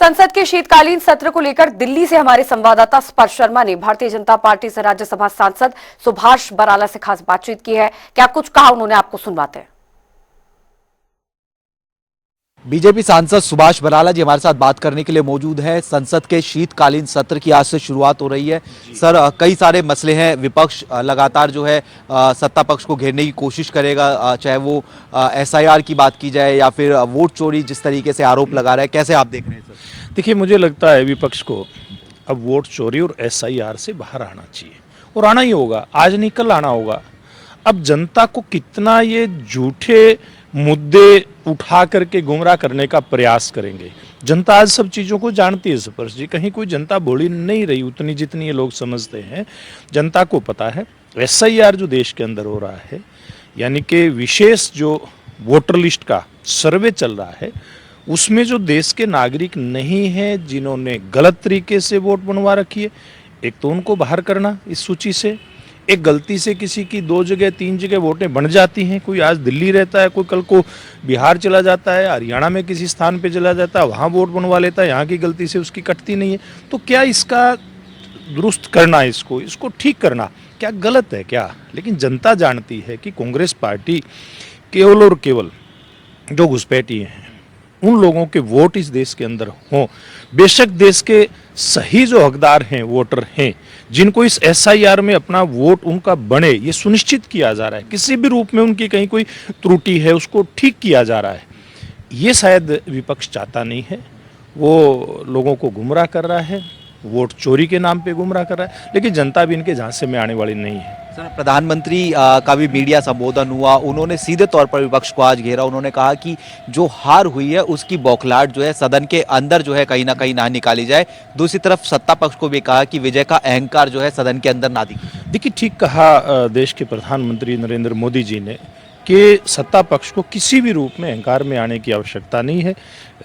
संसद के शीतकालीन सत्र को लेकर दिल्ली से हमारे संवाददाता स्पर्श शर्मा ने भारतीय जनता पार्टी से राज्यसभा सांसद सुभाष बराला से खास बातचीत की है। क्या कुछ कहा उन्होंने, आपको सुनवाते हैं। बीजेपी सांसद सुभाष बराला जी हमारे साथ बात करने के लिए मौजूद है। संसद के शीतकालीन सत्र की आज से शुरुआत हो रही है। सर, कई सारे मसले हैं। विपक्ष लगातार जो है सत्ता पक्ष को घेरने की कोशिश करेगा, चाहे वो एसआईआर की बात की जाए या फिर वोट चोरी जिस तरीके से आरोप लगा रहा है। कैसे आप देख रहे हैं सर? देखिए, मुझे लगता है विपक्ष को अब वोट चोरी और एसआईआर से बाहर आना चाहिए और आना ही होगा। आज नहीं कल आना होगा। अब जनता को कितना ये झूठे मुद्दे उठा करके गुमराह करने का प्रयास करेंगे। जनता आज सब चीज़ों को जानती है स्पर्श जी, कहीं कोई जनता बोली नहीं रही उतनी जितनी ये लोग समझते हैं। जनता को पता है एसआईआर जो देश के अंदर हो रहा है, यानी कि विशेष जो वोटर लिस्ट का सर्वे चल रहा है, उसमें जो देश के नागरिक नहीं हैं जिन्होंने गलत तरीके से वोट बनवा रखी है, एक तो उनको बाहर करना इस सूची से। एक गलती से किसी की 2 जगह 3 जगह वोटें बन जाती हैं, कोई आज दिल्ली रहता है, कोई कल को बिहार चला जाता है, हरियाणा में किसी स्थान पे चला जाता है, वहाँ वोट बनवा लेता है, यहाँ की गलती से उसकी कटती नहीं है। तो क्या इसका दुरुस्त करना, इसको ठीक करना क्या गलत है क्या? लेकिन जनता जानती है कि कांग्रेस पार्टी केवल और केवल जो घुसपैठिए हैं उन लोगों के वोट इस देश के अंदर हों। बेशक देश के सही जो हकदार हैं, वोटर हैं, जिनको इस एसआईआर में अपना वोट उनका बने, ये सुनिश्चित किया जा रहा है। किसी भी रूप में उनकी कहीं कोई त्रुटि है उसको ठीक किया जा रहा है। ये शायद विपक्ष चाहता नहीं है। वो लोगों को गुमराह कर रहा है, वोट चोरी के नाम पे गुमराह कर रहा है, लेकिन जनता भी इनके झांसे में आने वाली नहीं है। सर, प्रधानमंत्री का भी मीडिया संबोधन हुआ। उन्होंने सीधे तौर पर विपक्ष को आज घेरा। उन्होंने कहा कि जो हार हुई है उसकी बौखलाहट जो है सदन के अंदर जो है कहीं ना निकाली जाए। दूसरी तरफ सत्ता पक्ष को भी कहा कि विजय का अहंकार जो है सदन के अंदर ना दिखे। देखिए, ठीक कहा देश के प्रधानमंत्री नरेंद्र मोदी जी ने कि सत्ता पक्ष को किसी भी रूप में अहंकार में आने की आवश्यकता नहीं है।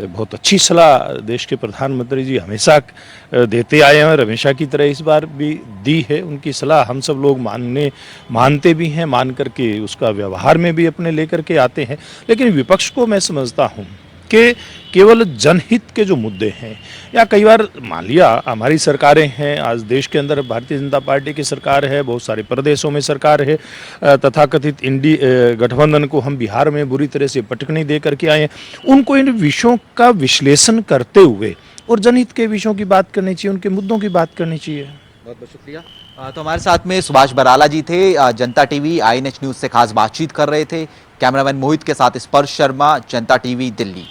बहुत अच्छी सलाह देश के प्रधानमंत्री जी हमेशा देते आए हैं और हमेशा की तरह इस बार भी दी है। उनकी सलाह हम सब लोग मानते भी हैं, मान करके उसका व्यवहार में भी अपने लेकर के आते हैं। लेकिन विपक्ष को मैं समझता हूँ कि केवल जनहित के जो मुद्दे हैं, या कई बार मान लिया हमारी सरकारें हैं, आज देश के अंदर भारतीय जनता पार्टी की सरकार है, बहुत सारे प्रदेशों में सरकार है, तथाकथित गठबंधन को हम बिहार में बुरी तरह से पटकनी दे करके आए हैं। उनको इन विषयों का विश्लेषण करते हुए और जनहित के विषयों की बात करनी चाहिए, उनके मुद्दों की बात करनी चाहिए। बहुत बहुत शुक्रिया। तो हमारे साथ में सुभाष बराला जी थे, जनता टीवी INH न्यूज से खास बातचीत कर रहे थे। कैमरामैन मोहित के साथ स्पर्श शर्मा, जनता टीवी, दिल्ली।